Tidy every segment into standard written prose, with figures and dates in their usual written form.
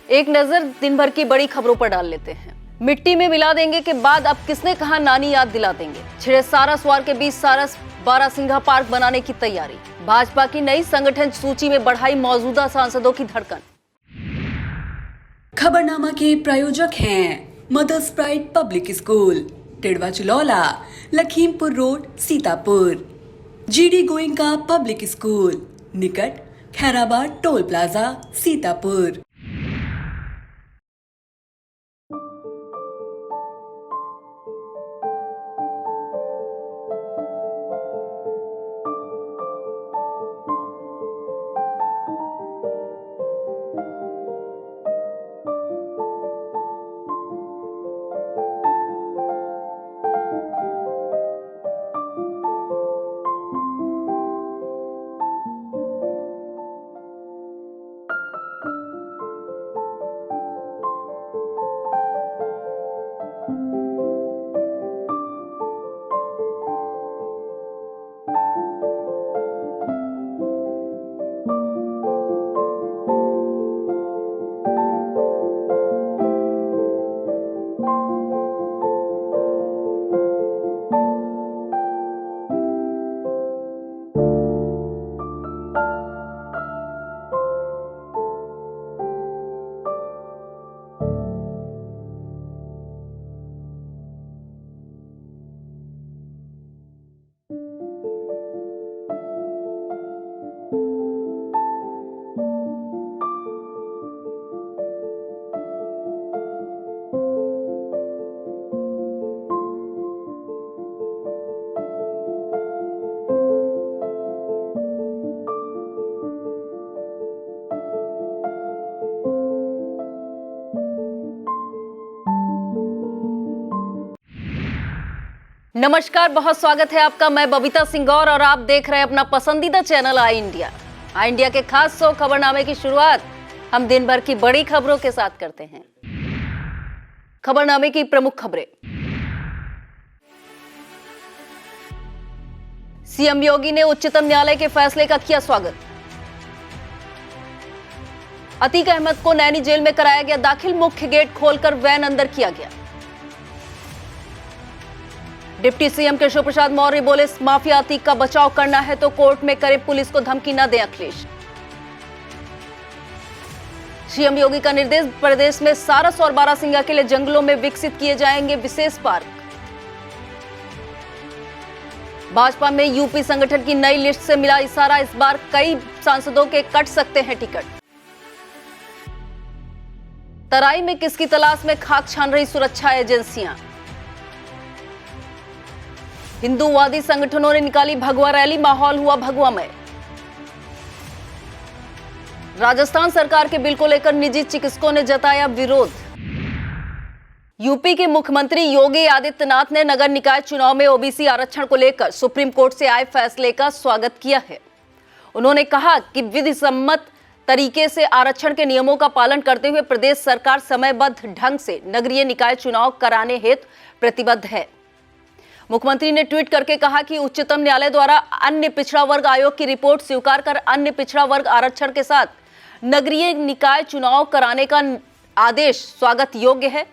एक नजर दिन भर की बड़ी खबरों पर डाल लेते हैं। मिट्टी में मिला देंगे के बाद अब किसने कहा नानी याद दिला देंगे। छिड़े सारस वार के बीच सारस बारासिंघा पार्क बनाने की तैयारी। भाजपा की नई संगठन सूची में बढ़ाई मौजूदा सांसदों की धड़कन। खबरनामा के प्रायोजक हैं Mother's Pride Public School, Tidwa Chilaula, Lakhimpur road, Sitapur. GD Goenka public school, निकट खैराबाद टोल प्लाजा, सीतापुर। नमस्कार, बहुत स्वागत है आपका। मैं बबीता सिंह और आप देख रहे हैं अपना पसंदीदा चैनल आई इंडिया। आई इंडिया के खास 100 खबरनामे की शुरुआत हम दिन भर की बड़ी खबरों के साथ करते हैं। खबरनामे की प्रमुख खबरें। सीएम योगी ने उच्चतम न्यायालय के फैसले का किया स्वागत। अतीक अहमद को नैनी जेल में कराया गया दाखिल, मुख्य गेट खोलकर वैन अंदर किया गया। डिप्टी सीएम केशव प्रसाद मौर्य बोले, माफिया अतीक का बचाव करना है तो कोर्ट में करे, पुलिस को धमकी न दे अखिलेश। सीएम योगी का निर्देश, प्रदेश में सारस और बारासिंघा के लिए जंगलों में विकसित किए जाएंगे विशेष पार्क। भाजपा में यूपी संगठन की नई लिस्ट से मिला इशारा, इस बार कई सांसदों के कट सकते हैं टिकट। तराई में किसकी तलाश में खाक छान रही सुरक्षा एजेंसियां। हिंदूवादी संगठनों ने निकाली भगवा रैली, माहौल हुआ भगवामय। राजस्थान सरकार के बिल को लेकर निजी चिकित्सकों ने जताया विरोध। यूपी के मुख्यमंत्री योगी आदित्यनाथ ने नगर निकाय चुनाव में ओबीसी आरक्षण को लेकर सुप्रीम कोर्ट से आए फैसले का स्वागत किया है। उन्होंने कहा कि विधि सम्मत तरीके से आरक्षण के नियमों का पालन करते हुए प्रदेश सरकार समयबद्ध ढंग से नगरीय निकाय चुनाव कराने हेतु प्रतिबद्ध है। मुख्यमंत्री ने ट्वीट करके कहा कि उच्चतम न्यायालय द्वारा अन्य पिछड़ा वर्ग आयोग की रिपोर्ट स्वीकार कर अन्य पिछड़ा वर्ग आरक्षण के साथ नगरीय निकाय चुनाव कराने का आदेश स्वागत योग्य है।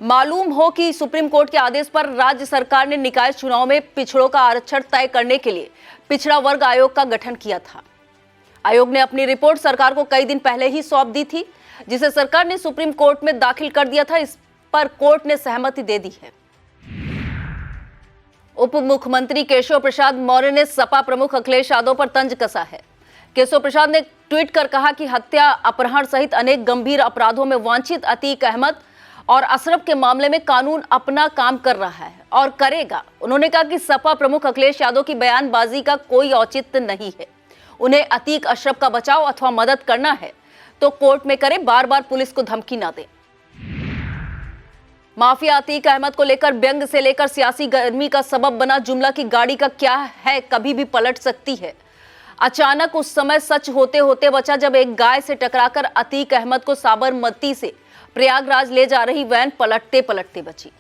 मालूम हो कि सुप्रीम कोर्ट के आदेश पर राज्य सरकार ने निकाय चुनाव में पिछड़ों का आरक्षण तय करने के लिए पिछड़ा वर्ग आयोग का गठन किया था। आयोग ने अपनी रिपोर्ट सरकार को कई दिन पहले ही सौंप दी थी, जिसे सरकार ने सुप्रीम कोर्ट में दाखिल कर दिया था। इस पर कोर्ट ने सहमति दे दी है। उप मुख्यमंत्री केशव प्रसाद मौर्य ने सपा प्रमुख अखिलेश यादव पर तंज कसा है। केशव प्रसाद ने ट्वीट कर कहा कि हत्या, अपहरण सहित अनेक गंभीर अपराधों में वांछित अतीक अहमद और अशरफ के मामले में कानून अपना काम कर रहा है और करेगा। उन्होंने कहा कि सपा प्रमुख अखिलेश यादव की बयानबाजी का कोई औचित्य नहीं है। उन्हें अतीक अशरफ का बचाव अथवा मदद करना है तो कोर्ट में करे, बार बार पुलिस को धमकी ना दे। माफिया अतीक अहमद को लेकर व्यंग से लेकर सियासी गर्मी का सबब बना जुमला की गाड़ी का क्या है, कभी भी पलट सकती है। अचानक उस समय सच होते होते बचा जब एक गाय से टकराकर अतीक अहमद को साबरमती से प्रयागराज ले जा रही वैन पलटते पलटते बची।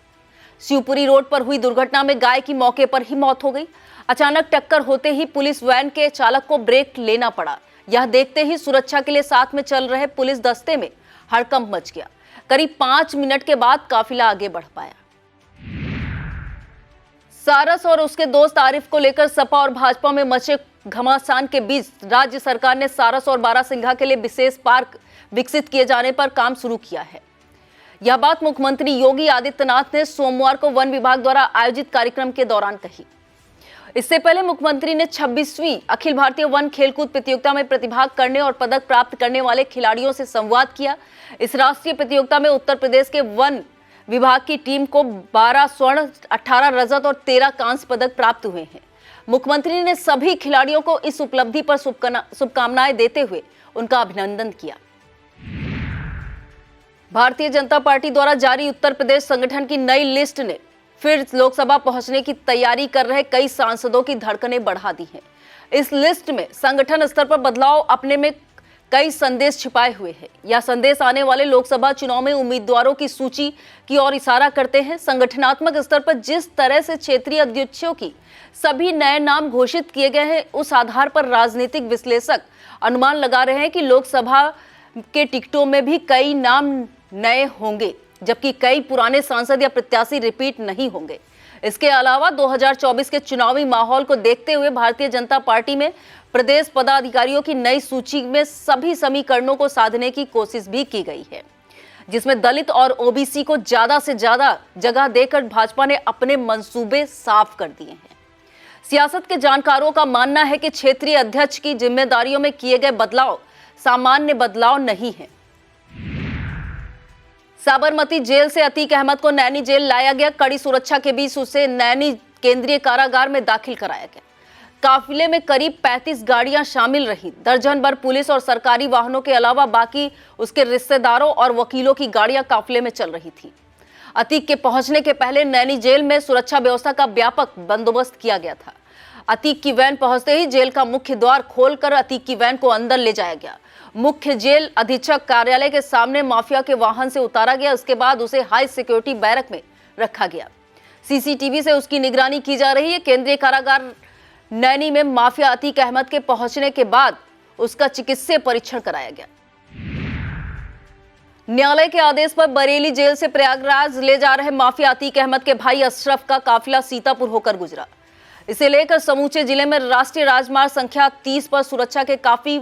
शिवपुरी रोड पर हुई दुर्घटना में गाय की मौके पर ही मौत हो गई। अचानक टक्कर होते ही पुलिस वैन के चालक को ब्रेक लेना पड़ा। यह देखते ही सुरक्षा के लिए साथ में चल रहे पुलिस दस्ते में हड़कंप मच गया। करीब 5 मिनट के बाद काफिला आगे बढ़ पाया। सारस और उसके दोस्त आरिफ को लेकर सपा और भाजपा में मचे घमासान के बीच राज्य सरकार ने सारस और बारासिंघा के लिए विशेष पार्क विकसित किए जाने पर काम शुरू किया है। यह बात मुख्यमंत्री योगी आदित्यनाथ ने सोमवार को वन विभाग द्वारा आयोजित कार्यक्रम के दौरान कही। इससे पहले मुख्यमंत्री ने 26वीं अखिल भारतीय वन खेलकूद प्रतियोगिता में प्रतिभाग करने और पदक प्राप्त करने वाले खिलाड़ियों से संवाद किया। इस राष्ट्रीय प्रतियोगिता में उत्तर प्रदेश के वन विभाग की टीम को 12 स्वर्ण, 18 रजत और 13 कांस्य पदक प्राप्त हुए हैं। मुख्यमंत्री ने सभी खिलाड़ियों को इस उपलब्धि पर शुभकामनाएं देते हुए उनका अभिनंदन किया। भारतीय जनता पार्टी द्वारा जारी उत्तर प्रदेश संगठन की नई लिस्ट ने फिर लोकसभा पहुंचने की तैयारी कर रहे कई सांसदों की धड़कनें बढ़ा दी हैं। इस लिस्ट में संगठन स्तर पर बदलाव अपने में कई संदेश छिपाए हुए हैं। यह संदेश आने वाले लोकसभा चुनाव में उम्मीदवारों की सूची की ओर इशारा करते हैं। संगठनात्मक स्तर पर जिस तरह से क्षेत्रीय अध्यक्षों की सभी नए नाम घोषित किए गए हैं, उस आधार पर राजनीतिक विश्लेषक अनुमान लगा रहे हैं कि लोकसभा के टिकटों में भी कई नाम नए होंगे, जबकि कई पुराने सांसद या प्रत्याशी रिपीट नहीं होंगे। इसके अलावा 2024 के चुनावी माहौल को देखते हुए भारतीय जनता पार्टी में प्रदेश पदाधिकारियों की नई सूची में सभी समीकरणों को साधने की कोशिश भी की गई है, जिसमें दलित और ओबीसी को ज्यादा से ज्यादा जगह देकर भाजपा ने अपने मंसूबे साफ कर दिए हैं। सियासत के जानकारों का मानना है कि क्षेत्रीय अध्यक्ष की जिम्मेदारियों में किए गए बदलाव सामान्य बदलाव नहीं है। साबरमती जेल से अतीक अहमद को नैनी जेल लाया गया। कड़ी सुरक्षा के बीच उसे नैनी केंद्रीय कारागार में दाखिल कराया गया। काफिले में करीब 35 गाड़ियां शामिल रहीं। दर्जन भर पुलिस और सरकारी वाहनों के अलावा बाकी उसके रिश्तेदारों और वकीलों की गाड़ियां काफिले में चल रही थी। अतीक के पहुंचने के पहले नैनी जेल में सुरक्षा व्यवस्था का व्यापक बंदोबस्त किया गया था। अतीक की वैन पहुंचते ही जेल का मुख्य द्वार खोलकर अतीक की वैन को अंदर ले जाया गया। मुख्य जेल अधीक्षक कार्यालय के सामने माफिया के वाहन से उतारा गया। उसके बाद उसे हाई सिक्योरिटी बैरक में रखा गया। सीसीटीवी से उसकी निगरानी की जा रही है। केंद्रीय कारागार नैनी में माफिया अतीक अहमद के पहुंचने के बाद उसका चिकित्सीय परीक्षण कराया गया। न्यायालय के आदेश पर बरेली जेल से प्रयागराज ले जा रहे माफिया अतीक अहमद के भाई अशरफ का काफिला सीतापुर होकर गुजरा। इसे लेकर समूचे जिले में राष्ट्रीय राजमार्ग संख्या 30 पर सुरक्षा के काफी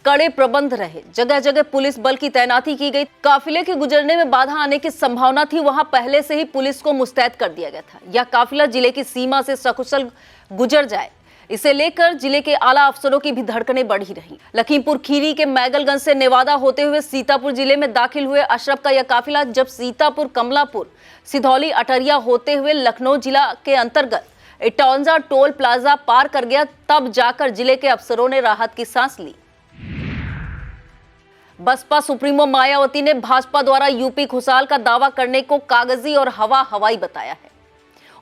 कड़े प्रबंध रहे। जगह जगह पुलिस बल की तैनाती की गई। काफिले के गुजरने में बाधा आने की संभावना थी, वहां पहले से ही पुलिस को मुस्तैद कर दिया गया था। यह काफिला जिले की सीमा से सकुशल गुजर जाए, इसे लेकर जिले के आला अफसरों की भी धड़कनें बढ़ी रही। लखीमपुर खीरी के मैगलगंज से नेवादा होते हुए सीतापुर जिले में दाखिल हुए अशरफ का यह काफिला जब सीतापुर, कमलापुर, सिधौली, अटरिया होते हुए लखनऊ जिला के अंतर्गत इटौंजा टोल प्लाजा पार कर गया, तब जाकर जिले के अफसरों ने राहत की सांस ली। बसपा सुप्रीमो मायावती ने भाजपा द्वारा यूपी खुशहाल का दावा करने को कागजी और हवाई बताया है।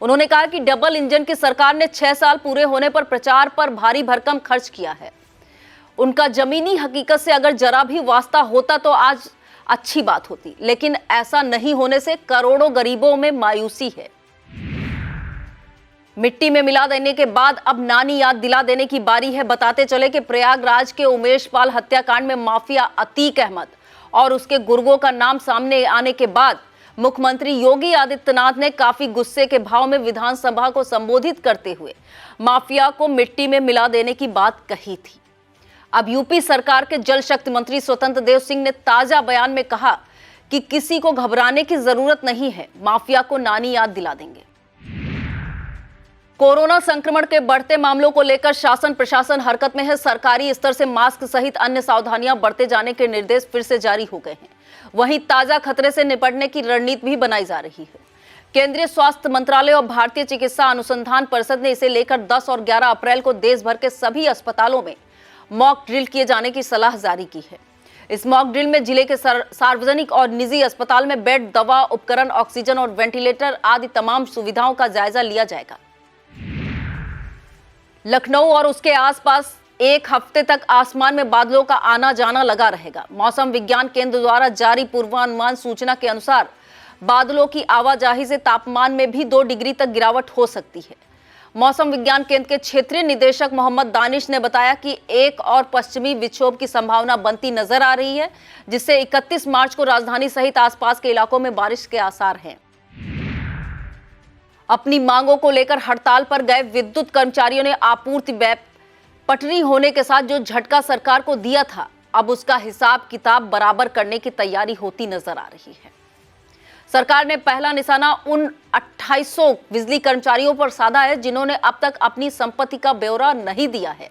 उन्होंने कहा कि डबल इंजन की सरकार ने 6 साल पूरे होने पर प्रचार पर भारी भरकम खर्च किया है। उनका जमीनी हकीकत से अगर जरा भी वास्ता होता तो आज अच्छी बात होती, लेकिन ऐसा नहीं होने से करोड़ों गरीबों में मायूसी है। मिट्टी में मिला देने के बाद अब नानी याद दिला देने की बारी है। बताते चले कि प्रयागराज के उमेश पाल हत्याकांड में माफिया अतीक अहमद और उसके गुर्गों का नाम सामने आने के बाद मुख्यमंत्री योगी आदित्यनाथ ने काफी गुस्से के भाव में विधानसभा को संबोधित करते हुए माफिया को मिट्टी में मिला देने की बात कही थी। अब यूपी सरकार के जल शक्ति मंत्री स्वतंत्र देव सिंह ने ताजा बयान में कहा कि किसी को घबराने की जरूरत नहीं है, माफिया को नानी याद दिला देंगे। कोरोना संक्रमण के बढ़ते मामलों को लेकर शासन प्रशासन हरकत में है। सरकारी स्तर से मास्क सहित अन्य सावधानियां बरते जाने के निर्देश फिर से जारी हो गए हैं। वहीं ताजा खतरे से निपटने की रणनीति भी बनाई जा रही है। केंद्रीय स्वास्थ्य मंत्रालय और भारतीय चिकित्सा अनुसंधान परिषद ने इसे लेकर 10 और 11 अप्रैल को देश भर के सभी अस्पतालों में मॉक ड्रिल किए जाने की सलाह जारी की है। इस मॉक ड्रिल में जिले के सार्वजनिक और निजी अस्पताल में बेड, दवा, उपकरण, ऑक्सीजन और वेंटिलेटर आदि तमाम सुविधाओं का जायजा लिया जाएगा। लखनऊ और उसके आसपास एक हफ्ते तक आसमान में बादलों का आना जाना लगा रहेगा। मौसम विज्ञान केंद्र द्वारा जारी पूर्वानुमान सूचना के अनुसार बादलों की आवाजाही से तापमान में भी 2 डिग्री तक गिरावट हो सकती है। मौसम विज्ञान केंद्र के क्षेत्रीय निदेशक मोहम्मद दानिश ने बताया कि एक और पश्चिमी विक्षोभ की संभावना बनती नजर आ रही है, जिससे 31 मार्च को राजधानी सहित आसपास के इलाकों में बारिश के आसार हैं। अपनी मांगों को लेकर हड़ताल पर गए विद्युत कर्मचारियों ने आपूर्ति पटरी होने के साथ जो झटका सरकार को दिया था, अब उसका हिसाब किताब बराबर करने की तैयारी होती नजर आ रही है। सरकार ने पहला निशाना उन 2800 बिजली कर्मचारियों पर साधा है जिन्होंने अब तक अपनी संपत्ति का ब्यौरा नहीं दिया है।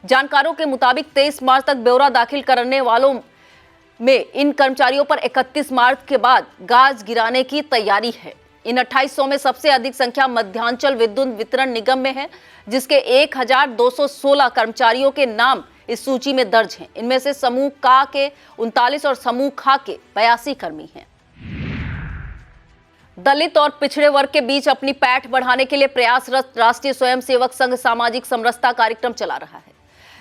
जानकारों के मुताबिक 23 मार्च तक ब्यौरा दाखिल करने वालों में इन कर्मचारियों पर 31 मार्च के बाद गाज गिराने की तैयारी है। इन 2800 में सबसे अधिक संख्या मध्यांचल विद्युत वितरण निगम में है, जिसके 1216 कर्मचारियों के नाम इस सूची में दर्ज हैं। इनमें से समूह का के 39 और समूह खा के 82 कर्मी हैं। दलित और पिछड़े वर्ग के बीच अपनी पैठ बढ़ाने के लिए प्रयासरत राष्ट्रीय स्वयंसेवक संघ सामाजिक समरसता कार्यक्रम चला रहा है।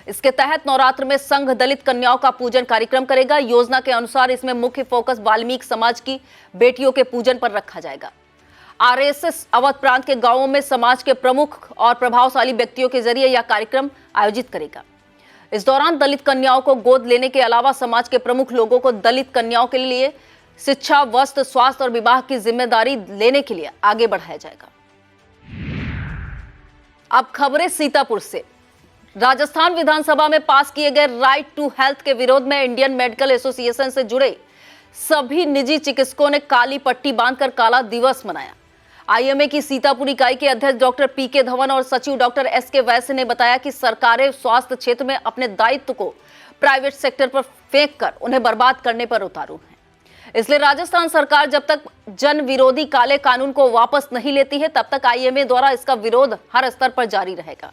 इसके तहत नवरात्र में संघ दलित कन्याओं का पूजन कार्यक्रम करेगा। योजना के अनुसार इसमें मुख्य फोकस वाल्मीकि समाज की बेटियों के पूजन पर रखा जाएगा। आरएसएस अवध प्रांत के गांवों में समाज के प्रमुख और प्रभावशाली व्यक्तियों के जरिए यह कार्यक्रम आयोजित करेगा। इस दौरान दलित कन्याओं को गोद लेने के अलावा समाज के प्रमुख लोगों को दलित कन्याओं के लिए शिक्षा, वस्त्र, स्वास्थ्य और विवाह की जिम्मेदारी लेने के लिए आगे बढ़ाया जाएगा। अब खबरें सीतापुर से। राजस्थान विधानसभा में पास किए गए राइट टू हेल्थ के विरोध में इंडियन मेडिकल एसोसिएशन से जुड़े सभी निजी चिकित्सकों ने काली पट्टी बांधकर काला दिवस मनाया। आईएमए की सीतापुर इकाई के अध्यक्ष डॉक्टर पीके धवन और सचिव डॉक्टर एसके वैश्य ने बताया कि सरकारें स्वास्थ्य क्षेत्र में अपने दायित्व को प्राइवेट सेक्टर पर फेंक कर उन्हें बर्बाद करने पर उतारू है। इसलिए राजस्थान सरकार जब तक जन विरोधी काले कानून को वापस नहीं लेती है, तब तक आईएमए द्वारा इसका विरोध हर स्तर पर जारी रहेगा।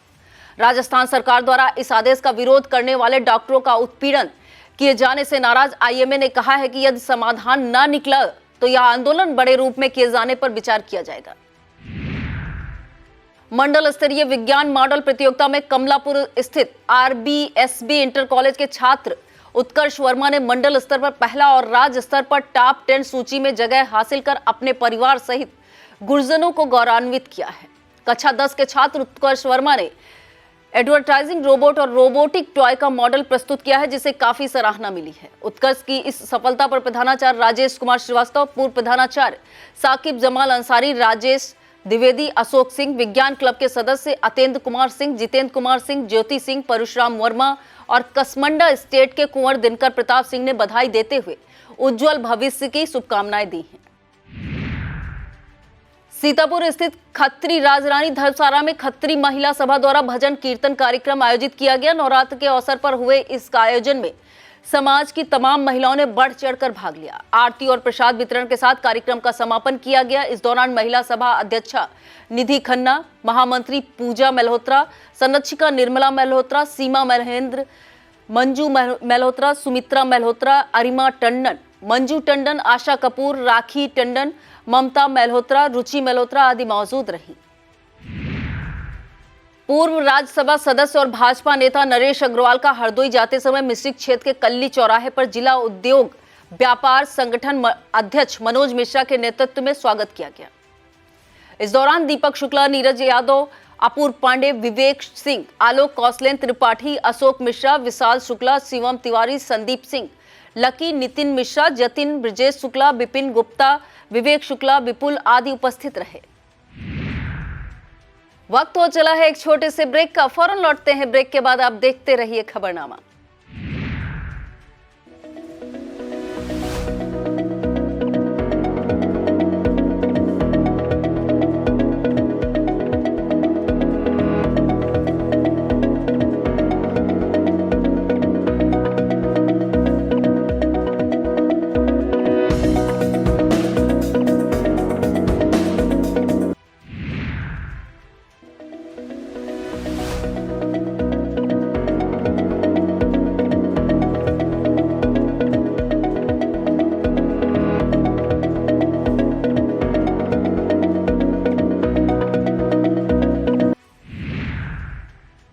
राजस्थान सरकार द्वारा इस आदेश का विरोध करने वाले डॉक्टरों का उत्पीड़न किए जाने से नाराज आईएमए ने कहा है कि यदि समाधान न निकला तो यह आंदोलन बड़े रूप में किए जाने पर विचार किया जाएगा। मंडल स्तरीय विज्ञान मॉडल प्रतियोगिता में कमलापुर स्थित आरबीएसबी इंटर कॉलेज के छात्र उत्कर्ष वर्मा ने मंडल स्तर पर पहला और राज्य स्तर पर टॉप 10 सूची में जगह हासिल कर अपने परिवार सहित गुरजनों को गौरवान्वित किया है। कक्षा 10 के छात्र उत्कर्ष वर्मा ने एडवर्टाइजिंग रोबोट और रोबोटिक टॉय का मॉडल प्रस्तुत किया है, जिसे काफी सराहना मिली है। उत्कर्ष की इस सफलता पर प्रधानाचार्य राजेश कुमार श्रीवास्तव, पूर्व प्रधानाचार्य साकिब जमाल अंसारी, राजेश द्विवेदी, अशोक सिंह, विज्ञान क्लब के सदस्य अतेंद्र कुमार सिंह, जितेंद्र कुमार सिंह, ज्योति सिंह, परशुराम वर्मा और कसमंडा स्टेट के कुंवर दिनकर प्रताप सिंह ने बधाई देते हुए उज्जवल भविष्य की शुभकामनाएं दी हैं। सीतापुर स्थित खत्री राजरानी धर्मशाला में खत्री महिला सभा द्वारा भजन कीर्तन कार्यक्रम आयोजित किया गया। नवरात्र के अवसर पर हुए इस आयोजन में समाज की तमाम महिलाओं ने बढ़ चढ़कर भाग लिया। आरती और प्रसाद वितरण के साथ कार्यक्रम का समापन किया गया। इस दौरान महिला सभा अध्यक्षा निधि खन्ना, महामंत्री पूजा मल्होत्रा, संरक्षिका निर्मला मल्होत्रा, सीमा महेंद्र, मंजू मल्होत्रा, सुमित्रा मल्होत्रा, अरिमा टंडन, मंजू टंडन, आशा कपूर, राखी टंडन, ममता मल्होत्रा, रुचि मल्होत्रा आदि मौजूद रही। पूर्व राज्यसभा सदस्य और भाजपा नेता नरेश अग्रवाल का हरदोई जाते समय मिश्रिक क्षेत्र के कल्ली चौराहे पर जिला उद्योग व्यापार संगठन अध्यक्ष मनोज मिश्रा के नेतृत्व में स्वागत किया गया। इस दौरान दीपक शुक्ला, नीरज यादव, अपूर्व पांडे, विवेक सिंह, आलोक कौशलेन त्रिपाठी, अशोक मिश्रा, विशाल शुक्ला, शिवम तिवारी, संदीप सिंह, लकी, नितिन मिश्रा, जतिन, ब्रजेश शुक्ला, विपिन गुप्ता, विवेक शुक्ला, विपुल आदि उपस्थित रहे। वक्त हो चला है एक छोटे से ब्रेक का। फौरन लौटते हैं ब्रेक के बाद। आप देखते रहिए खबरनामा।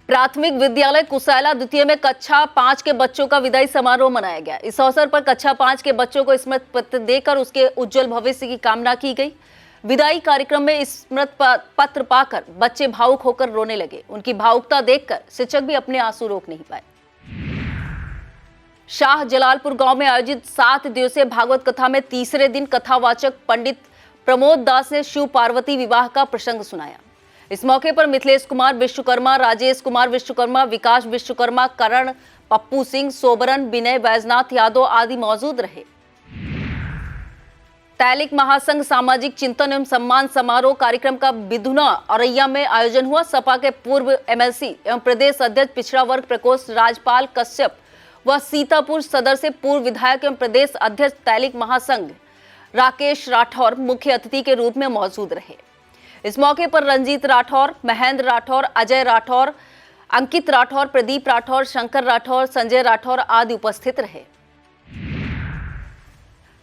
प्राथमिक विद्यालय कुसैला द्वितीय में कक्षा 5 के बच्चों का विदाई समारोह मनाया गया। इस अवसर पर कक्षा 5 के बच्चों को स्मृति पत्र देकर उसके उज्जवल भविष्य की कामना की गई। विदाई कार्यक्रम में स्मृति पत्र पाकर बच्चे भावुक होकर रोने लगे। उनकी भावुकता देखकर शिक्षक भी अपने आंसू रोक नहीं पाए। शाह जलालपुर गांव में आयोजित 7 दिवसीय भागवत कथा में तीसरे दिन कथावाचक पंडित प्रमोद दास ने शिव पार्वती विवाह का प्रसंग सुनाया। इस मौके पर मिथिलेश कुमार विश्वकर्मा, राजेश कुमार विश्वकर्मा, विकास विश्वकर्मा, करण, पप्पू सिंह, सोबरन, विनय बैजनाथ यादव आदि मौजूद रहे। तैलिक महासंघ सामाजिक चिंतन एवं सम्मान समारोह कार्यक्रम का बिधुना औरैया में आयोजन हुआ। सपा के पूर्व एमएलसी एवं प्रदेश अध्यक्ष पिछड़ा वर्ग प्रकोष्ठ राजपाल कश्यप व सीतापुर सदर से पूर्व विधायक एवं प्रदेश अध्यक्ष तैलिक महासंघ राकेश राठौर मुख्य अतिथि के रूप में मौजूद रहे। इस मौके पर रंजीत राठौर, महेंद्र राठौर, अजय राठौर, अंकित राठौर, प्रदीप राठौर, शंकर राठौर, संजय राठौर आदि उपस्थित रहे।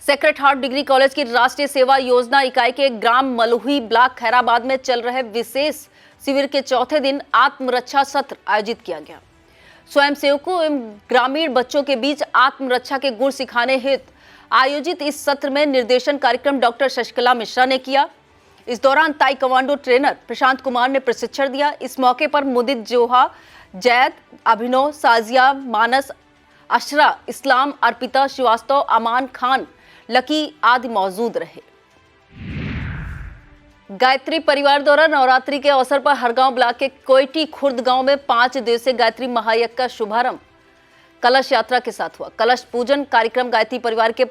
सेक्रेड हार्ट डिग्री कॉलेज की राष्ट्रीय सेवा योजना इकाई के ग्राम मलुही ब्लॉक खैराबाद में चल रहे विशेष शिविर के चौथे दिन आत्मरक्षा सत्र आयोजित किया गया। स्वयंसेवकों एवं ग्रामीण बच्चों के बीच आत्मरक्षा के गुण सिखाने हेतु आयोजित इस सत्र में निर्देशन कार्यक्रम डॉक्टर शशिकला मिश्रा ने किया। इस दौरान ताइक्वांडो ट्रेनर प्रशांत कुमार ने प्रशिक्षण दिया। इस मौके पर मुदित जोहा, जैद, अभिनव, साजिया, मानस, अशरा, इस्लाम, अर्पिता श्रीवास्तव, अमान खान, लकी आदि मौजूद रहे। गायत्री परिवार द्वारा नवरात्रि के अवसर पर हरगांव ब्लॉक के कोयटी खुर्द गांव में 5 दिवसीय गायत्री महायज्ञ का शुभारंभ कलश यात्रा के साथ हुआ। कलश पूजन कार्यक्रम गायत्री परिवार के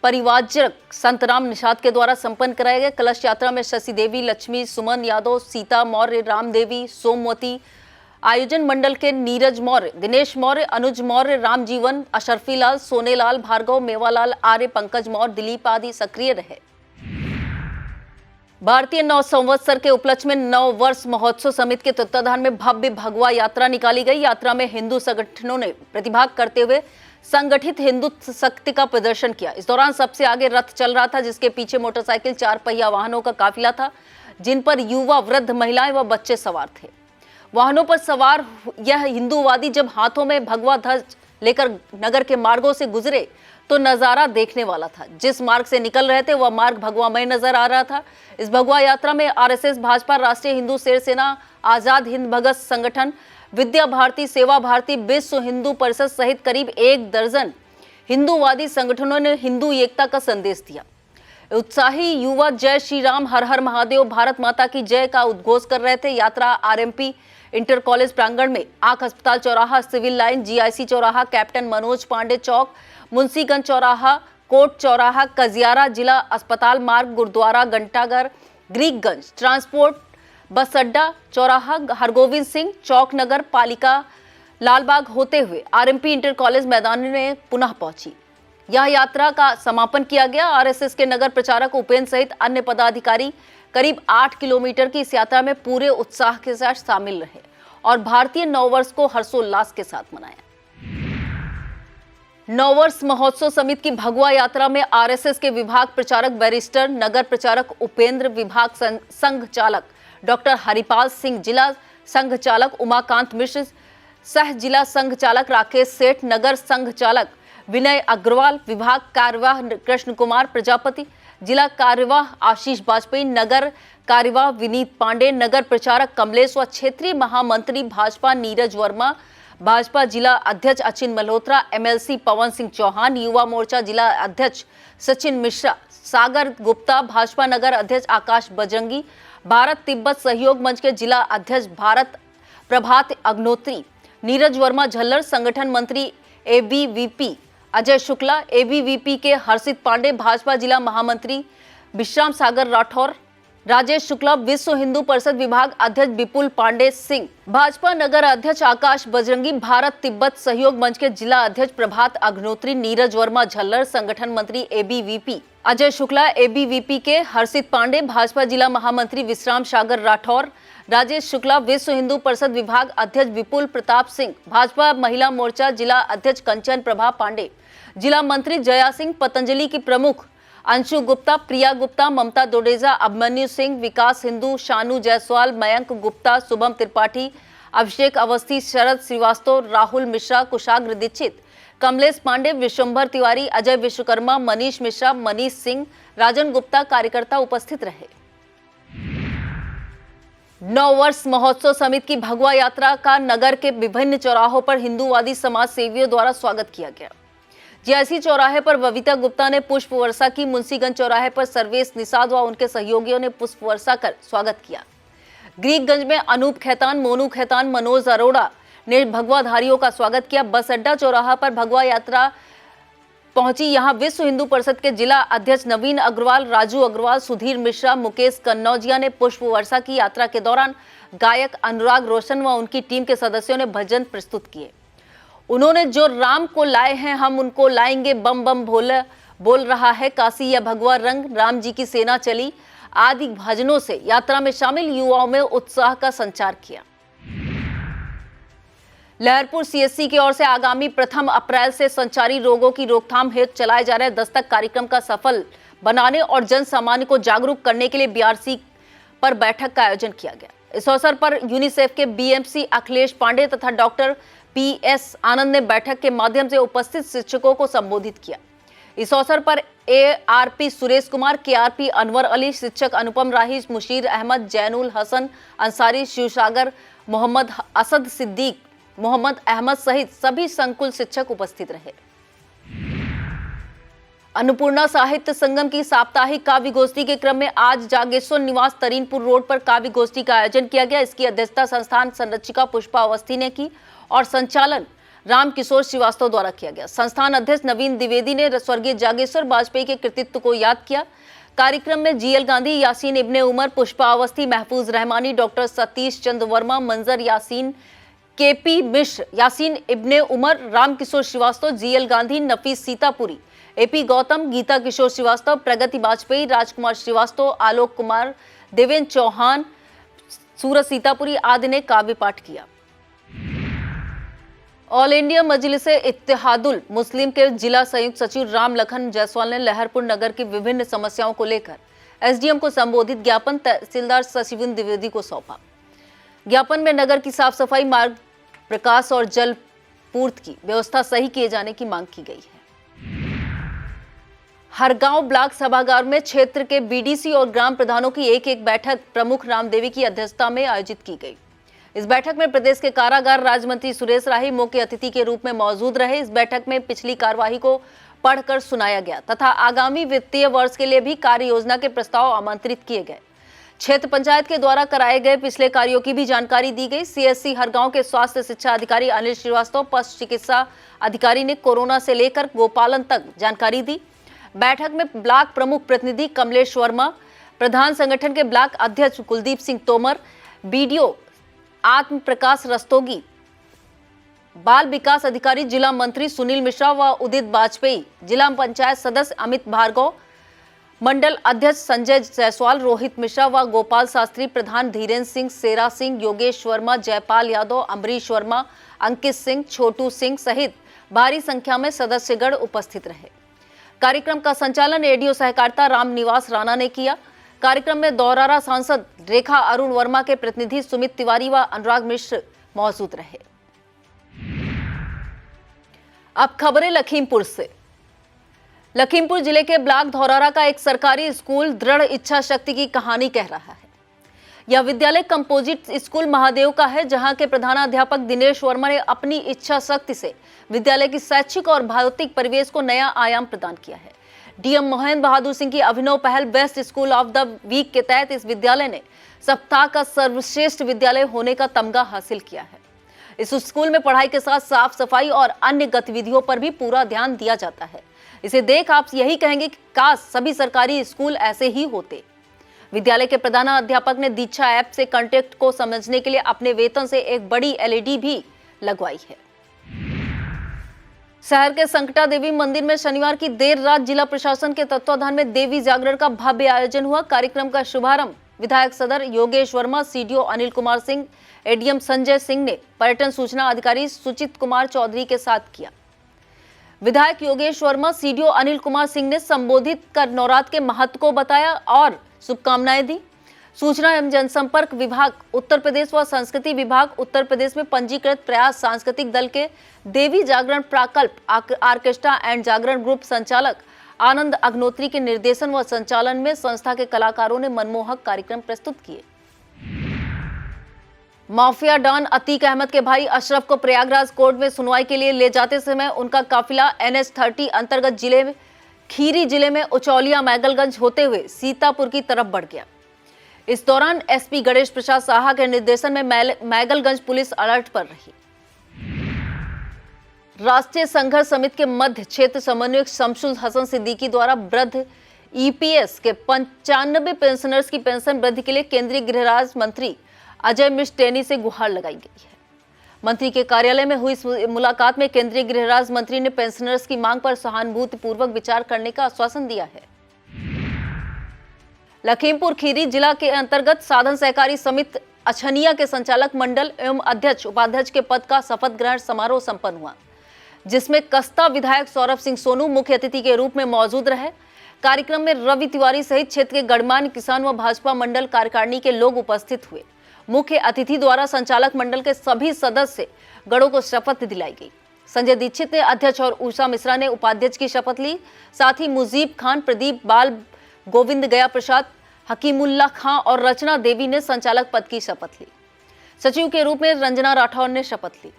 परिवारजक संतराम निषाद के द्वारा संपन्न कराया गया। कलश यात्रा में शशि देवी, लक्ष्मी, सुमन यादव, सीता मौर्य, राम देवी, सोमवती, आयोजन मंडल के नीरज मौर्य, दिनेश मौर्य, अनुज मौर्य, राम जीवन, अशरफी लाल, सोनेलाल भार्गव, मेवालाल आर्य, पंकज मौर्य, दिलीप आदि सक्रिय रहे। भारतीय नव संवत्सर के उपलक्ष्य में नव वर्ष महोत्सव समिति के तत्वाधान में भव्य भगवा यात्रा निकाली गई। यात्रा में हिंदू संगठनों ने प्रतिभाग करते हुए संगठित हिंदुत्व शक्ति का प्रदर्शन किया। इस दौरान सबसे आगे रथ चल रहा था, जिसके पीछे मोटरसाइकिल, 4 पहिया वाहनों का काफिला था, जिन पर युवा, वृद्ध, महिलाएं व बच्चे सवार थे। वाहनों पर सवार यह हिंदूवादी जब हाथों में भगवा ध्वज लेकर नगर के मार्गों से गुजरे तो नजारा देखने वाला था। जिस मार्ग से निकल रहे थे वह मार्ग भगवामय नजर आ रहा था। इस भगवा यात्रा में आरएसएस, भाजपा, राष्ट्रीय हिंदू शेर सेना, आजाद हिंद भगत संगठन, विद्या भारती, सेवा भारती, विश्व हिंदू परिषद सहित करीब 1 दर्जन हिंदूवादी संगठनों ने हिंदू एकता का संदेश दिया। उत्साही युवा जय श्री राम, हर हर महादेव, भारत माता की जय का उद्घोष कर रहे थे। यात्रा आरएमपी इंटर कॉलेज प्रांगण में आंख अस्पताल चौराहा, सिविल लाइन, जीआईसी चौराहा, कैप्टन मनोज पांडे चौक, मुंशीगंज चौराहा, कोट चौराहा, कजियारा, जिला अस्पताल मार्ग, गुरुद्वारा, घंटाघर, ग्रीकगंज, ट्रांसपोर्ट बस अड्डा चौराहा, हरगोविंद सिंह चौक, नगर पालिका, लालबाग होते हुए आरएमपी इंटर कॉलेज मैदान में पुनः पहुंची। यह यात्रा का समापन किया गया। आरएसएस के नगर प्रचारक उपेंद्र सहित अन्य पदाधिकारी करीब 8 किलोमीटर की इस यात्रा में पूरे उत्साह के साथ शामिल रहे और भारतीय नववर्ष को हर्षोल्लास के साथ मनाया। नववर्ष महोत्सव समिति की भगवा यात्रा में आरएसएस के विभाग प्रचारक बैरिस्टर, नगर प्रचारक उपेंद्र, विभाग संघ चालक डॉक्टर हरिपाल सिंह, जिला संघ चालक उमाकांत मिश्र, सह जिला संघ चालक राकेश सेठ, नगर संघ चालक विनय अग्रवाल, विभाग कार्यवाह कृष्ण कुमार प्रजापति, जिला कार्यवाह आशीष वाजपेयी, नगर कार्यवाह विनीत पांडे, नगर प्रचारक कमलेश व क्षेत्रीय महामंत्री भाजपा नीरज वर्मा, भाजपा जिला अध्यक्ष अचिन मल्होत्रा, एमएलसी पवन सिंह चौहान, युवा मोर्चा जिला अध्यक्ष सचिन मिश्रा, सागर गुप्ता, भाजपा नगर अध्यक्ष आकाश बजरंगी, भारत तिब्बत सहयोग मंच के जिला अध्यक्ष भारत प्रभात अग्नोत्री, नीरज वर्मा झल्लर, संगठन मंत्री एबीवीपी अजय शुक्ला, एबीवीपी के हर्षित पांडे, भाजपा जिला महामंत्री विश्राम सागर राठौर, राजेश शुक्ला, विश्व हिंदू परिषद विभाग अध्यक्ष विपुल पांडे सिंह, भाजपा नगर अध्यक्ष आकाश बजरंगी, भारत तिब्बत सहयोग मंच के जिला अध्यक्ष प्रभात अग्नोत्री, नीरज वर्मा झल्लर, संगठन मंत्री एबीवीपी अजय शुक्ला, एबीवीपी के हर्षित पांडे, भाजपा जिला महामंत्री विश्राम सागर राठौर, राजेश शुक्ला, विश्व हिंदू परिषद विभाग अध्यक्ष विपुल प्रताप सिंह, भाजपा महिला मोर्चा जिला अध्यक्ष कंचन प्रभा पांडे, जिला मंत्री जया सिंह, पतंजलि की प्रमुख अंशु गुप्ता, प्रिया गुप्ता, ममता दोडेजा, अभिमन्यु सिंह, विकास हिंदू, शानू जायसवाल, मयंक गुप्ता, शुभम त्रिपाठी, अभिषेक अवस्थी, शरद श्रीवास्तव, राहुल मिश्रा, कुशाग्र दीक्षित, कमलेश पांडे, विश्वंभर तिवारी, अजय विश्वकर्मा, मनीष मिश्रा, मनीष सिंह, राजन गुप्ता कार्यकर्ता उपस्थित रहे। नववर्ष महोत्सव समिति की भगवा यात्रा का नगर के विभिन्न चौराहों पर हिंदूवादी समाज सेवियों द्वारा स्वागत किया गया। जीआईसी चौराहे पर बबीता गुप्ता ने पुष्प वर्षा की, मुंशीगंज चौराहे पर सर्वेश निषाद व उनके सहयोगियों ने पुष्प वर्षा कर स्वागत किया। ग्रीकगंज में अनूप खैतान, मोनू खैतान, मनोज अरोड़ा ने भगवाधारियों का स्वागत किया। बस अड्डा चौराहा पर भगवा यात्रा पहुंची। यहां विश्व हिंदू परिषद के जिला अध्यक्ष नवीन अग्रवाल, राजू अग्रवाल, सुधीर मिश्रा, मुकेश कन्नौजिया ने पुष्प वर्षा की यात्रा के दौरान गायक अनुराग रोशन व उनकी टीम के सदस्यों ने भजन प्रस्तुत किए। उन्होंने जो राम को लाए हैं हम उनको लाएंगे, बम बम बोल रहा है काशी या भगवा रंग, राम जी की सेना चली आदि भजनों से यात्रा में शामिल युवाओं में उत्साह का संचार किया। लहरपुर सीएससी की ओर से आगामी 1 अप्रैल से संचारी रोगों की रोकथाम हेतु चलाए जा रहे दस्तक कार्यक्रम का सफल बनाने और जन सामान्य को जागरूक करने के लिए बीआरसी पर बैठक का आयोजन किया गया। इस अवसर पर यूनिसेफ के बीएमसी अखिलेश पांडे तथा डॉक्टर पीएस आनंद ने बैठक के माध्यम से उपस्थित शिक्षकों को संबोधित किया। इस अवसर पर एआरपी सुरेश कुमार, केआरपी अनवर अली, शिक्षक अनुपम राही, मुशीर अहमद, जैनुल हसन अंसारी, शिवसागर, मोहम्मद असद सिद्दीक, मोहम्मद अहमद सहित सभी संकुल शिक्षक उपस्थित रहे। अन्नपूर्णा साहित्य संगम की साप्ताहिक काव्य गोष्ठी के क्रम में आज जागेश्वर निवास तरीनपुर रोड पर काव्य गोष्ठी का आयोजन किया गया। इसकी अध्यक्षता संस्थान संरक्षिका पुष्पा अवस्थी ने की और संचालन राम किशोर श्रीवास्तव द्वारा किया गया। संस्थान अध्यक्ष नवीन द्विवेदी ने स्वर्गीय जागेश्वर वाजपेयी के कृतित्व को याद किया। कार्यक्रम में जीएल गांधी, यासीन इब्ने उमर, पुष्पा अवस्थी, महफूज रहमानी, डॉक्टर सतीश चंद्र वर्मा, मंजर यासीन, केपी मिश्र, यासीन इब्ने उमर, राम किशोर श्रीवास्तव, जीएल गांधी, नफीस सीतापुरी, एपी गौतम, गीता किशोर श्रीवास्तव, प्रगति वाजपेयी, राजकुमार श्रीवास्तव, आलोक कुमार, देवेंद्र चौहान, सूरज सीतापुरी आदि ने काव्य पाठ किया। ऑल इंडिया मजलिसे इत्तेहादुल मुस्लिम के जिला संयुक्त सचिव राम लखन जायसवाल ने लहरपुर नगर की विभिन्न समस्याओं को लेकर एसडीएम को संबोधित ज्ञापन तहसीलदार शशिविंद द्विवेदी को सौंपा। ज्ञापन में नगर की साफ सफाई, मार्ग, प्रकाश और जल पूर्ति की व्यवस्था सही किए जाने की मांग की गई है। हरगांव ब्लॉक सभागार में क्षेत्र के बीडीसी और ग्राम प्रधानों की एक बैठक प्रमुख रामदेवी की अध्यक्षता में आयोजित की गई। इस बैठक में प्रदेश के कारागार राज्य मंत्री सुरेश राही मुख्य अतिथि के रूप में मौजूद रहे। इस बैठक में पिछली कार्यवाही को पढ़कर सुनाया गया तथा आगामी वित्तीय वर्ष के लिए भी कार्य योजना के प्रस्ताव आमंत्रित किए गए। क्षेत्र पंचायत के द्वारा कराए गए पिछले कार्यों की भी जानकारी दी गई। सीएससी हरगांव के स्वास्थ्य शिक्षा अधिकारी अनिल श्रीवास्तव, पशु चिकित्सा अधिकारी ने कोरोना से लेकर गोपालन तक जानकारी दी। बैठक में ब्लॉक प्रमुख प्रतिनिधि कमलेश वर्मा, प्रधान संगठन के ब्लॉक अध्यक्ष कुलदीप सिंह तोमर, बीडीओ आत्म प्रकाश रस्तोगी, बाल विकास अधिकारी जिला मंत्री सुनील मिश्रा व उदित वाजपेयी, जिला पंचायत सदस्य अमित भार्गव, मंडल अध्यक्ष संजय जायसवाल, रोहित मिश्रा व गोपाल शास्त्री, प्रधान धीरेन्द्र सिंह, सेरा सिंह, योगेश वर्मा, जयपाल यादव, अमरीश वर्मा, अंकित सिंह, छोटू सिंह सहित भारी संख्या में सदस्यगण उपस्थित रहे। कार्यक्रम का संचालन एडीओ सहकारिता रामनिवास राणा ने किया। कार्यक्रम में दौरारा सांसद रेखा अरुण वर्मा के प्रतिनिधि सुमित तिवारी व अनुराग मिश्र मौजूद रहे। अब खबरें लखीमपुर से। लखीमपुर जिले के ब्लॉक धौरारा का एक सरकारी स्कूल दृढ़ इच्छा शक्ति की कहानी कह रहा है। यह विद्यालय कंपोजिट स्कूल महादेव का है, जहां के प्रधानाध्यापक दिनेश वर्मा ने अपनी इच्छा शक्ति से विद्यालय की शैक्षिक और भौतिक परिवेश को नया आयाम प्रदान किया है। डीएम महेंद्र बहादुर सिंह की अभिनव पहल best school of the week के तहत इस विद्यालय ने सप्ताह का सर्वश्रेष्ठ विद्यालय होने का तमगा हासिल किया है। इस स्कूल में पढ़ाई के साथ साफ सफाई और अन्य गतिविधियों पर भी पूरा ध्यान दिया जाता है। इसे देख आप यही कहेंगे कि काश सभी सरकारी स्कूल ऐसे ही होते। विद्यालय के प्रधानाध्यापक ने दीक्षा ऐप से कंटेंट को समझने के लिए अपने वेतन से एक बड़ी एलईडी भी लगवाई है। शहर के संकटा देवी मंदिर में शनिवार की देर रात जिला प्रशासन के तत्वाधान में देवी जागरण का भव्य आयोजन हुआ। कार्यक्रम का शुभारंभ विधायक सदर योगेश वर्मा, सीडीओ अनिल कुमार सिंह, एडीएम संजय सिंह ने पर्यटन सूचना अधिकारी सुचित कुमार चौधरी के साथ किया। विधायक योगेश वर्मा, सीडीओ अनिल कुमार सिंह ने संबोधित कर नवरात्र के महत्व को बताया और शुभकामनाएं दी। सूचना एवं जनसंपर्क विभाग उत्तर प्रदेश व संस्कृति विभाग उत्तर प्रदेश में पंजीकृत प्रयास सांस्कृतिक दल के देवी जागरण प्राकल्प आर्केस्ट्रा एंड जागरण ग्रुप संचालक आनंद अग्नोत्री के निर्देशन व संचालन में संस्था के कलाकारों ने मनमोहक कार्यक्रम प्रस्तुत किए। माफिया डॉन अतीक अहमद के भाई अशरफ को प्रयागराज कोर्ट में सुनवाई के लिए ले जाते समय उनका काफिला NH-30 अंतर्गत जिले में खीरी जिले में उचौलिया मैगलगंज होते हुए सीतापुर की तरफ बढ़ गया। इस दौरान SP गणेश प्रसाद साहा के निर्देशन में मैगलगंज पुलिस अलर्ट पर रही। राष्ट्रीय संघर्ष समिति के मध्य क्षेत्र समन्वयक शमसुल हसन सिद्दीकी द्वारा वृद्ध EPS के 95 पेंशनर्स की पेंशन वृद्धि के लिए केंद्रीय गृह राज्य मंत्री अजय मिश्र टेनी से गुहार लगाई गई है। मंत्री के कार्यालय में हुई इस मुलाकात में केंद्रीय गृह राज्य मंत्री ने पेंशनर्स की मांग पर सहानुभूतिपूर्वक विचार करने का आश्वासन दिया है। लखीमपुर खीरी जिला के अंतर्गत साधन सहकारी समिति अछनिया के संचालक मंडल एवं अध्यक्ष उपाध्यक्ष के पद का शपथ ग्रहण समारोह संपन्न हुआ, जिसमें कस्ता विधायक सौरभ सिंह सोनू मुख्य अतिथि के रूप में मौजूद रहे। कार्यक्रम में रवि तिवारी सहित क्षेत्र के गणमान्य किसान व भाजपा मंडल कार्यकारिणी के लोग उपस्थित हुए। मुख्य अतिथि द्वारा संचालक मंडल के सभी सदस्य गणों को शपथ दिलाई गई। संजय दीक्षित ने अध्यक्ष और उषा मिश्रा ने उपाध्यक्ष की शपथ ली। साथ ही मुजीब खान, प्रदीप बाल, गोविंद गया प्रसाद, हकीमुल्ला खां और रचना देवी ने संचालक पद की शपथ ली। सचिव के रूप में रंजना राठौर ने शपथ ली।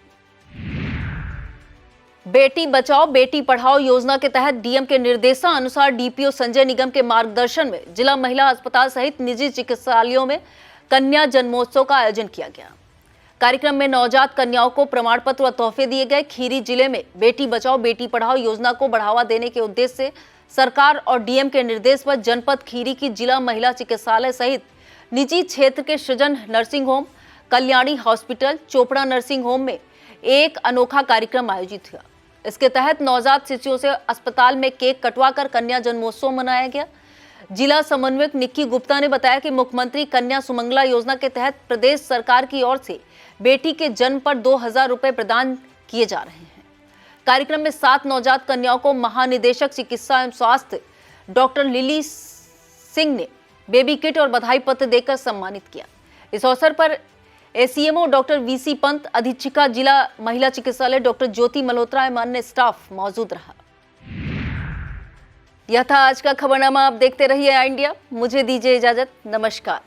बेटी बचाओ बेटी पढ़ाओ योजना के तहत डीएम के निर्देशानुसार DPO संजय निगम के मार्गदर्शन में जिला महिला अस्पताल सहित निजी चिकित्सालयों में कन्या जन्मोत्सव का आयोजन किया गया। कार्यक्रम में नवजात कन्याओं को प्रमाण पत्र व तोहफे दिए गए। खीरी जिले में बेटी बचाओ बेटी पढ़ाओ योजना को बढ़ावा देने के उद्देश्य से सरकार और डीएम के निर्देश पर जनपद खीरी की जिला महिला चिकित्सालय सहित निजी क्षेत्र के सृजन nursing home, Kalyani hospital, Chopra nursing home में एक अनोखा कार्यक्रम आयोजित हुआ। इसके तहत नवजात शिशुओं से अस्पताल में केक कटवाकर कन्या जन्मोत्सव मनाया गया। जिला समन्वयक निक्की गुप्ता ने बताया कि मुख्यमंत्री कन्या सुमंगला योजना के तहत प्रदेश सरकार की ओर से बेटी के जन्म पर 2000 रुपए प्रदान किए जा रहे हैं। कार्यक्रम में 7 नवजात कन्याओं को महानिदेशक चिकित्सा एवं स्वास्थ्य डॉक्टर लिली सिंह ने बेबी किट और बधाई पत्र देकर सम्मानित किया। इस अवसर पर ACMO डॉक्टर VC पंत, अधीक्षिका जिला महिला चिकित्सालय डॉक्टर ज्योति मल्होत्रा एवं अन्य स्टाफ मौजूद रहा। यह था आज का खबरनामा। आप देखते रहिए इंडिया। मुझे दीजिए इजाजत। नमस्कार।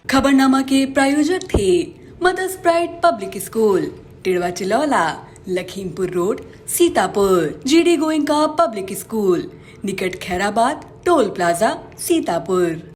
खबरनामा के प्रायोजक थे Mother's Pride Public School, Tidwa Chilaula, Lakhimpur road, Sitapur. GD Goenka public school, निकट खैराबाद टोल प्लाजा, सीतापुर।